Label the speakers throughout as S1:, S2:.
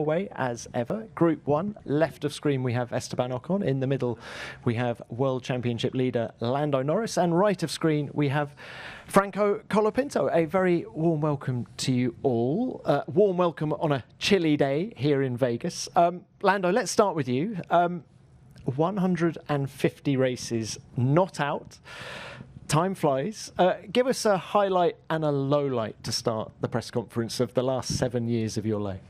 S1: Way as ever. Group 1, left of screen we have Esteban Ocon. In the middle we have World Championship leader Lando Norris. And right of screen we have Franco Colapinto. A very warm welcome to you all. Warm welcome on a chilly day here in Vegas. Lando, let's start with you. 150 races not out. Time flies. Give us a highlight and a lowlight to start the press conference of the last 7 years of your life.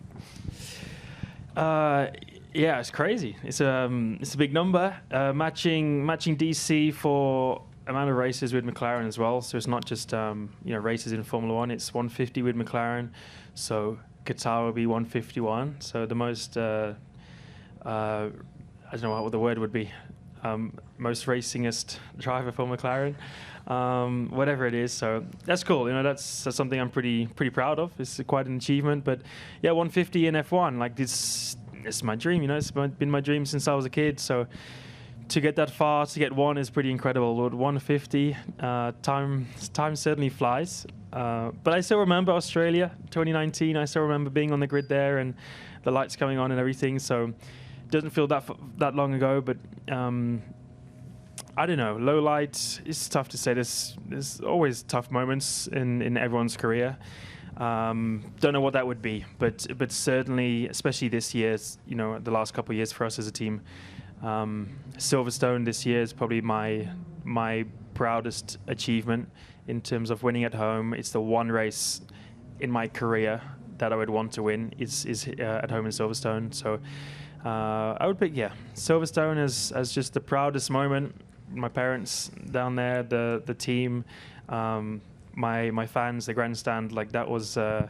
S2: Yeah, it's crazy. It's a big number. Matching DC for amount of races with McLaren as well. So it's not just races in Formula One. It's 150 with McLaren. So Qatar will be 151. So the most I don't know what the word would be. Most racingest driver for McLaren. Whatever it is, so that's cool. That's something I'm pretty proud of. It's quite an achievement. But yeah, 150 in F1, like it's my dream. It's been my dream since I was a kid. So to get that far, to get one is pretty incredible. With 150, time certainly flies. But I still remember Australia 2019. I still remember being on the grid there and the lights coming on and everything. So it doesn't feel that long ago, but. I don't know. Low light, it's tough to say. There's always tough moments in everyone's career. Don't know what that would be, but certainly, especially this year, the last couple of years for us as a team, Silverstone this year is probably my proudest achievement in terms of winning at home. It's the one race in my career that I would want to win. Is at home in Silverstone. So I would pick Silverstone as just the proudest moment. My parents down there, the team, my fans, the grandstand, like that was a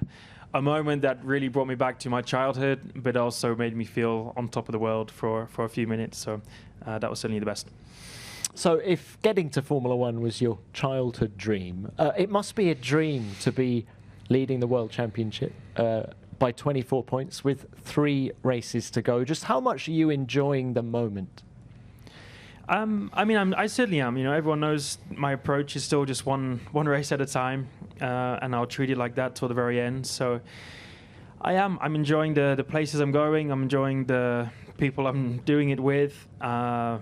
S2: moment that really brought me back to my childhood, but also made me feel on top of the world for a few minutes. So that was certainly the best.
S1: So if getting to Formula One was your childhood dream, it must be a dream to be leading the World Championship by 24 points with 3 races to go. Just how much are you enjoying the moment?
S2: I certainly am. Everyone knows my approach is still just one race at a time, and I'll treat it like that till the very end. So I'm enjoying the places I'm going. I'm enjoying the people I'm doing it with. I'm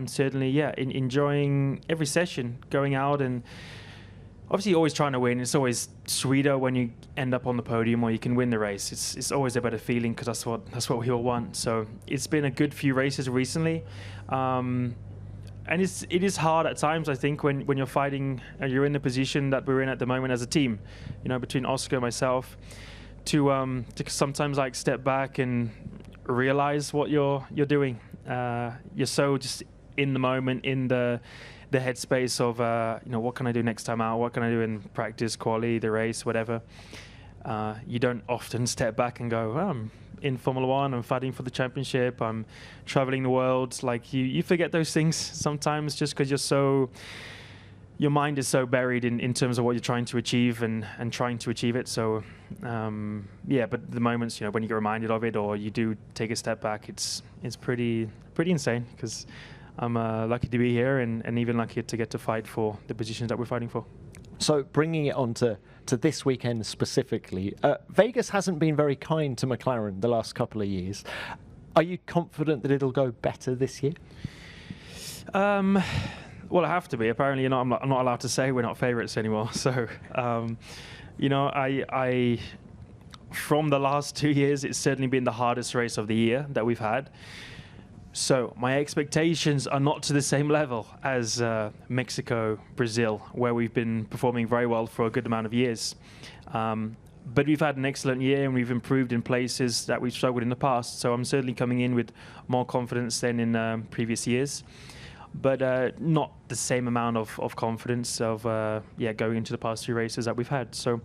S2: certainly enjoying every session, going out and obviously always trying to win. It's always sweeter when you end up on the podium or you can win the race. It's always a better feeling because that's what we all want. So it's been a good few races recently. And it is hard at times, I think, when you're fighting and you're in the position that we're in at the moment as a team, between Oscar and myself, to sometimes like step back and realize what you're doing. You're so just in the moment, in the headspace of what can I do next time out? What can I do in practice, quali, the race, whatever. You don't often step back and go, I'm in Formula One, I'm fighting for the championship, I'm traveling the world. Like you forget those things sometimes just because your mind is so buried in terms of what you're trying to achieve and trying to achieve it. So but the moments when you get reminded of it or you do take a step back, it's pretty insane because I'm lucky to be here and even luckier to get to fight for the positions that we're fighting for.
S1: So bringing it on to this weekend specifically, Vegas hasn't been very kind to McLaren the last couple of years. Are you confident that it'll go better this year?
S2: Well, I have to be. Apparently, I'm not allowed to say we're not favourites anymore. So, I from the last 2 years, it's certainly been the hardest race of the year that we've had. So my expectations are not to the same level as Mexico, Brazil, where we've been performing very well for a good amount of years. But we've had an excellent year and we've improved in places that we've struggled in the past. So I'm certainly coming in with more confidence than in previous years. But not the same amount of confidence of going into the past 3 races that we've had. So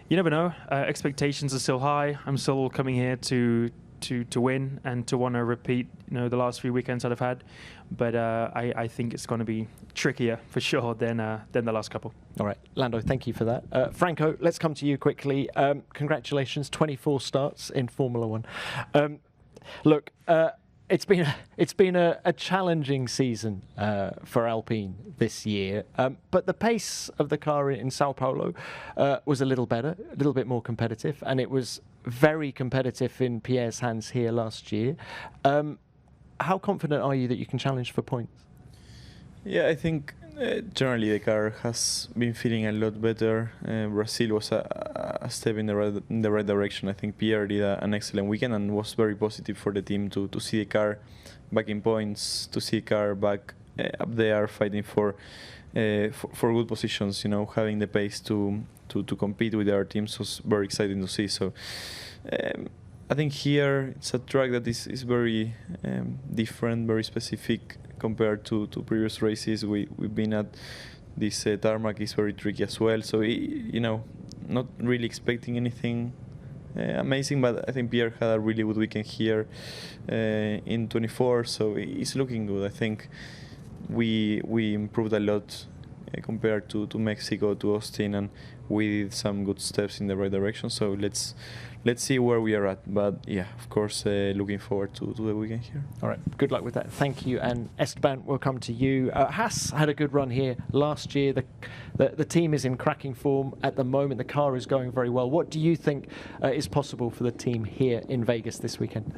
S2: you never know. Expectations are still high. I'm still coming here to win and to want to repeat the last 3 weekends that I've had, but I think it's going to be trickier for sure than the last couple.
S1: All right, Lando, thank you for that. Franco, let's come to you quickly. Congratulations, 24 starts in Formula One. Look, it's been a challenging season for Alpine this year, but the pace of the car in Sao Paulo was a little better, a little bit more competitive, and it was very competitive in Pierre's hands here last year. How confident are you that you can challenge for points?
S3: Yeah, I think generally the car has been feeling a lot better. Brazil was a step in the right direction. I think Pierre did an excellent weekend and was very positive for the team to see the car back in points, to see the car back up there fighting for good positions. You know, having the pace to compete with our teams was very exciting to see. So I think here it's a track that is very different, very specific compared to previous races we've been at. This tarmac is very tricky as well, so you know, not really expecting anything amazing, but I think Pierre had a really good weekend here in 24, so it's looking good. I think we improved a lot compared to Mexico, to Austin, and we did some good steps in the right direction, so let's see where we are at. But yeah, of course, looking forward to the weekend here.
S1: All right, good luck with that. Thank you. And Esteban, we'll come to you. Haas had a good run here last year. The team is in cracking form at the moment. The car is going very well. What do you think is possible for the team here in Vegas this weekend?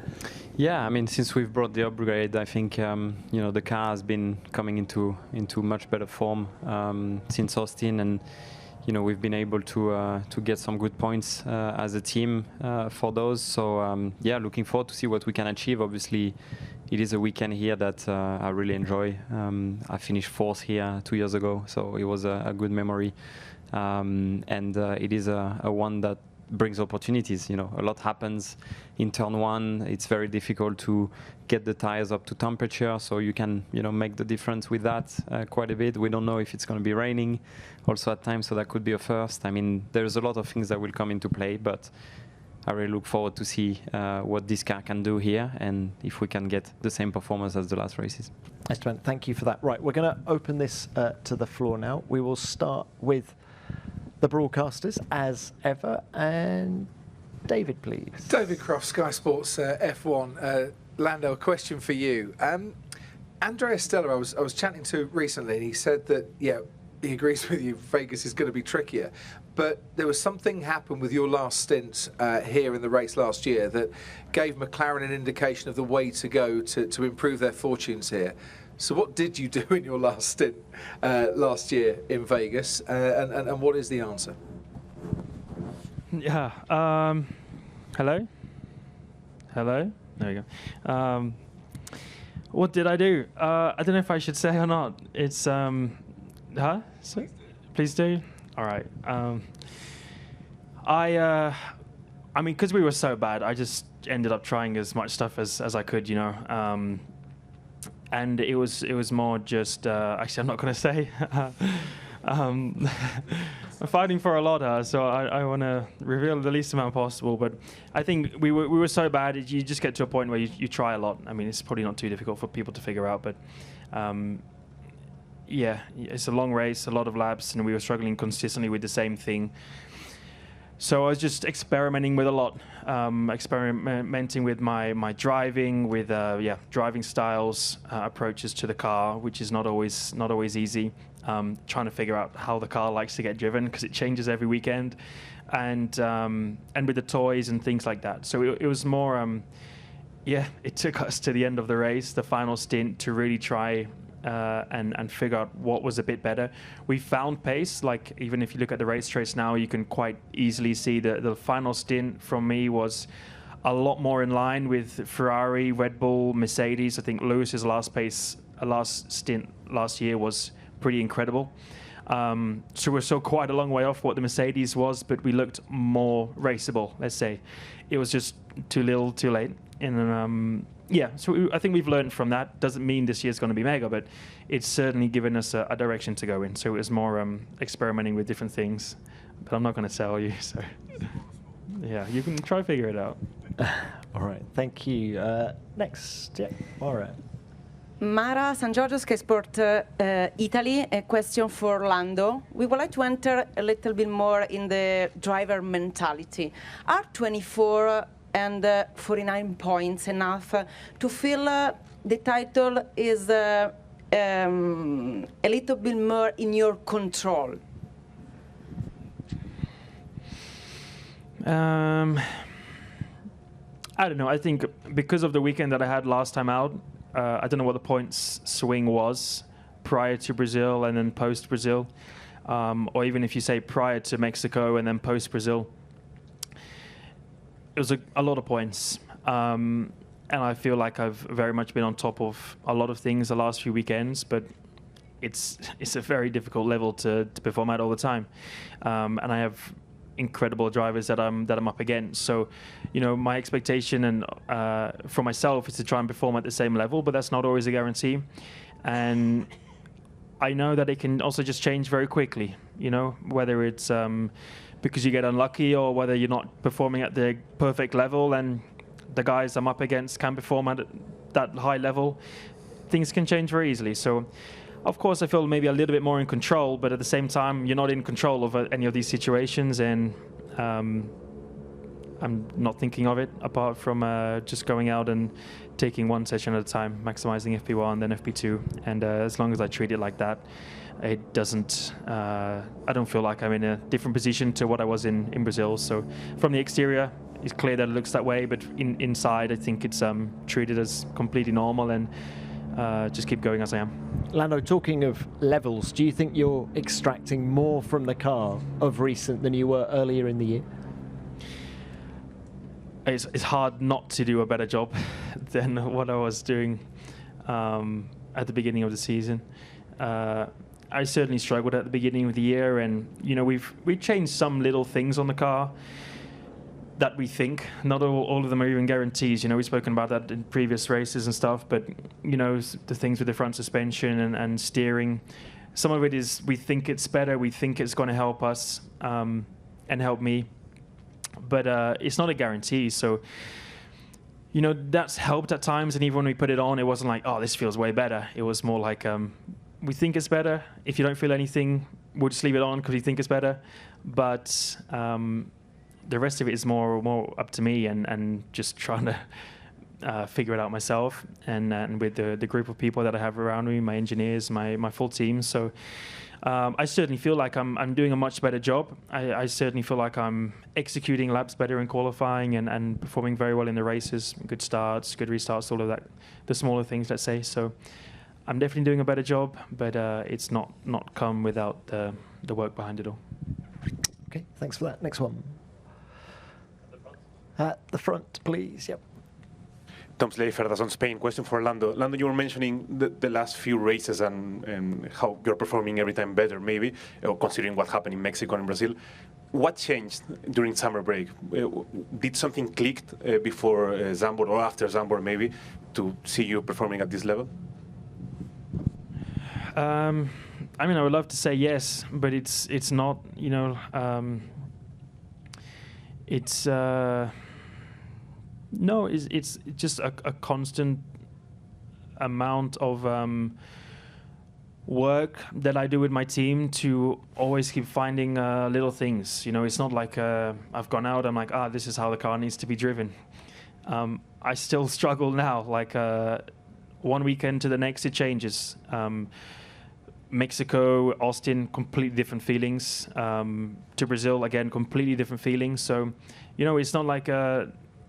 S4: Yeah, I mean, since we've brought the upgrade, I think you know, the car has been coming into much better form since Austin, and you know, we've been able to get some good points as a team for those. So yeah, looking forward to see what we can achieve. Obviously, it is a weekend here that I really enjoy. I finished 4th here 2 years ago, so it was a good memory. And it is a one that brings opportunities. You know, a lot happens in turn 1. It's very difficult to get the tires up to temperature, so you can, you know, make the difference with that quite a bit. We don't know if it's going to be raining also at times, so that could be a first. I mean, there's a lot of things that will come into play, but I really look forward to see what this car can do here, and if we can get the same performance as the last races.
S1: Esteban, thank you for that. Right, we're going to open this to the floor now. We will start with the broadcasters as ever, and David, please.
S5: David Croft, Sky Sports F1. Lando, a question for you. Andrea Stella, I was chatting to recently, and he said that, yeah, he agrees with you, Vegas is going to be trickier. But there was something happened with your last stint here in the race last year that gave McLaren an indication of the way to go to improve their fortunes here. So what did you do in your last stint last year in Vegas, and what is the answer?
S2: Yeah. Hello? Hello? There we go. What did I do? I don't know if I should say or not. It's, huh? So, please do? All right. I mean, because we were so bad, I just ended up trying as much stuff as I could, you know. And it was more just, actually, I'm not going to say. I'm fighting for a lot, so I want to reveal the least amount possible. But I think we were so bad, you just get to a point where you try a lot. I mean, it's probably not too difficult for people to figure out, but yeah, it's a long race, a lot of laps, and we were struggling consistently with the same thing. So I was just experimenting with a lot, experimenting with my driving, with driving styles, approaches to the car, which is not always easy. Trying to figure out how the car likes to get driven because it changes every weekend, and with the toys and things like that. So it was more, it took us to the end of the race, the final stint, to really try and figure out what was a bit better. We found pace. Like, even if you look at the race trace now, you can quite easily see the final stint from me was a lot more in line with Ferrari, Red Bull, Mercedes. I think Lewis's last stint last year was pretty incredible. So we're still quite a long way off what the Mercedes was, but we looked more raceable, let's say. It was just too little, too late. And so I think we've learned from that. Doesn't mean this year's going to be mega, but it's certainly given us a direction to go in. So it was more experimenting with different things. But I'm not going to tell you, so yeah, you can try figure it out.
S1: All right, thank you. Next, yeah, all right.
S6: Mara San Giorgio, Sky Sport Italy. A question for Lando. We would like to enter a little bit more in the driver mentality. Are 24 and 49 points enough to feel the title is a little bit more in your control?
S2: I don't know. I think because of the weekend that I had last time out, I don't know what the points swing was prior to Brazil and then post Brazil, or even if you say prior to Mexico and then post Brazil. It was a lot of points, and I feel like I've very much been on top of a lot of things the last few weekends, but it's a very difficult level to perform at all the time, and I have incredible drivers that I'm up against. So, my expectation and for myself is to try and perform at the same level, but that's not always a guarantee. And I know that it can also just change very quickly. Whether it's because you get unlucky or whether you're not performing at the perfect level, and the guys I'm up against can perform at that high level. Things can change very easily. So, of course, I feel maybe a little bit more in control, but at the same time, you're not in control of any of these situations, and I'm not thinking of it apart from just going out and taking one session at a time, maximizing FP1, then FP2, and as long as I treat it like that, it doesn't. I don't feel like I'm in a different position to what I was in Brazil. So from the exterior, it's clear that it looks that way, but inside, I think it's treated as completely normal, and just keep going as I am.
S1: Lando, talking of levels, do you think you're extracting more from the car of recent than you were earlier in the year?
S2: It's hard not to do a better job than what I was doing at the beginning of the season. I certainly struggled at the beginning of the year, and we changed some little things on the car that we think. Not all of them are even guarantees. We've spoken about that in previous races and stuff, but the things with the front suspension and steering, some of it is we think it's better, we think it's going to help us and help me, but it's not a guarantee. So that's helped at times, and even when we put it on, it wasn't like, oh, this feels way better. It was more like, we think it's better. If you don't feel anything, we'll just leave it on because we think it's better. But the rest of it is more up to me and just trying to figure it out myself, and with the group of people that I have around me, my engineers, my full team. So I certainly feel like I'm doing a much better job. I certainly feel like I'm executing laps better in qualifying and performing very well in the races. Good starts, good restarts, all of that, the smaller things, let's say. So I'm definitely doing a better job, but it's not come without the work behind it all.
S1: Okay, thanks for that. Next one. At the front, please. Yep.
S7: Tom Slater, that's on Spain. Question for Lando. Lando, you were mentioning the last few races and how you're performing every time better, maybe, considering what happened in Mexico and Brazil. What changed during summer break? Did something click before Zandvoort or after Zandvoort, maybe, to see you performing at this level?
S2: I would love to say yes, but it's not. It's no, it's just a constant amount of work that I do with my team to always keep finding little things. It's not like I've gone out, I'm like, this is how the car needs to be driven. I still struggle now, like one weekend to the next it changes. Mexico, Austin, completely different feelings. To Brazil, again, completely different feelings. So, it's not like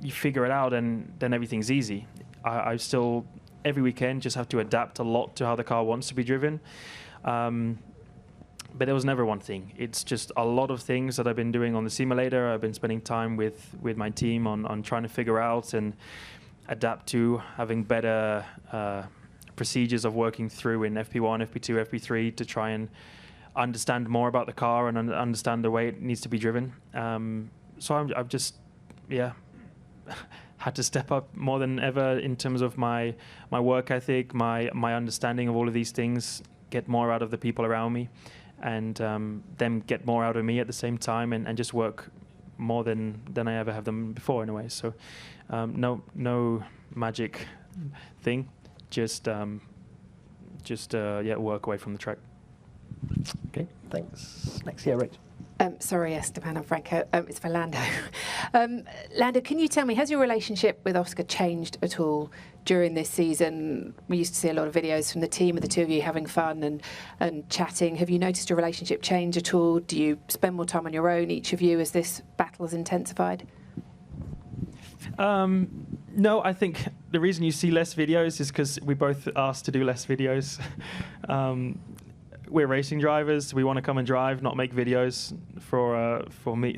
S2: you figure it out and then everything's easy. I still, every weekend, just have to adapt a lot to how the car wants to be driven. But there was never one thing. It's just a lot of things that I've been doing on the simulator. I've been spending time with my team on trying to figure out and adapt to, having better procedures of working through in FP1, FP2, FP3 to try and understand more about the car and understand the way it needs to be driven. So I've just, had to step up more than ever in terms of my work ethic, my understanding of all of these things, get more out of the people around me, and them get more out of me at the same time, and just work more than I ever have them before in a way. So no magic thing. Just work away from the track.
S1: Okay, thanks. Next, Rach.
S8: Sorry, Esteban and Franco. It's for Lando. Lando, can you tell me, has your relationship with Oscar changed at all during this season? We used to see a lot of videos from the team of the two of you having fun and chatting. Have you noticed your relationship change at all? Do you spend more time on your own, each of you, as this battle has intensified?
S2: No, I think the reason you see less videos is because we both asked to do less videos. We're racing drivers. We want to come and drive, not make videos for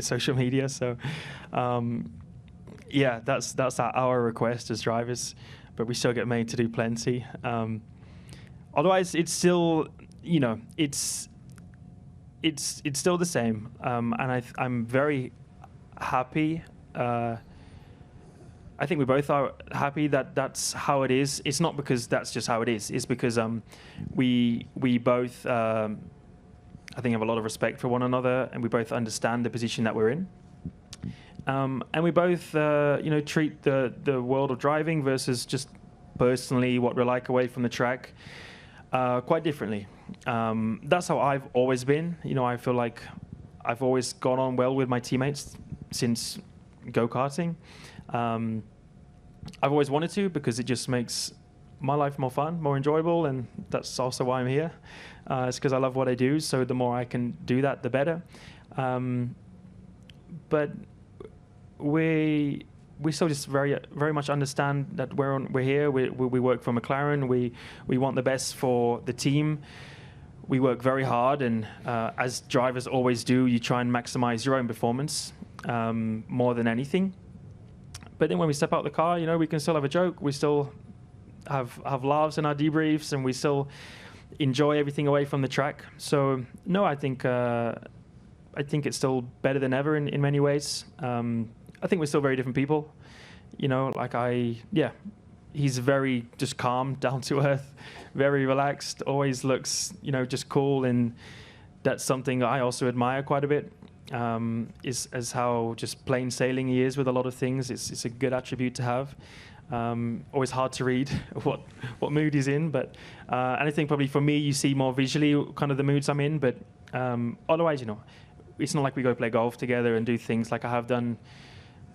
S2: social media. So, yeah, that's our request as drivers. But we still get made to do plenty. Otherwise, it's still, it's still the same. And I'm very happy. I think we both are happy that that's how it is. It's not because that's just how it is. It's because we both, I think, have a lot of respect for one another, and we both understand the position that we're in. And we both, treat the world of driving versus just personally what we're like away from the track quite differently. That's how I've always been. I feel like I've always gone on well with my teammates since go-karting. I've always wanted to, because it just makes my life more fun, more enjoyable, and that's also why I'm here. It's because I love what I do, so the more I can do that, the better. But we still just very much understand that we're here. We work for McLaren. We want the best for the team. We work very hard, and as drivers always do, you try and maximize your own performance more than anything. But then when we step out the car, we can still have a joke. We still have laughs in our debriefs, and we still enjoy everything away from the track. So no, I think it's still better than ever in many ways. I think we're still very different people. He's very just calm, down to earth, very relaxed, always looks, just cool. And that's something I also admire quite a bit. Is as how just plain sailing he is with a lot of things. It's a good attribute to have. Always hard to read what mood he's in, but and I think probably for me you see more visually kind of the moods I'm in. But otherwise, it's not like we go play golf together and do things like I have done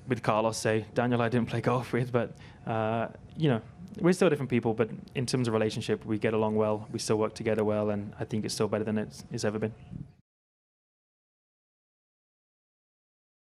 S2: with Carlos. Say Daniel, I didn't play golf with, but we're still different people. But in terms of relationship, we get along well. We still work together well, and I think it's still better than it's ever been.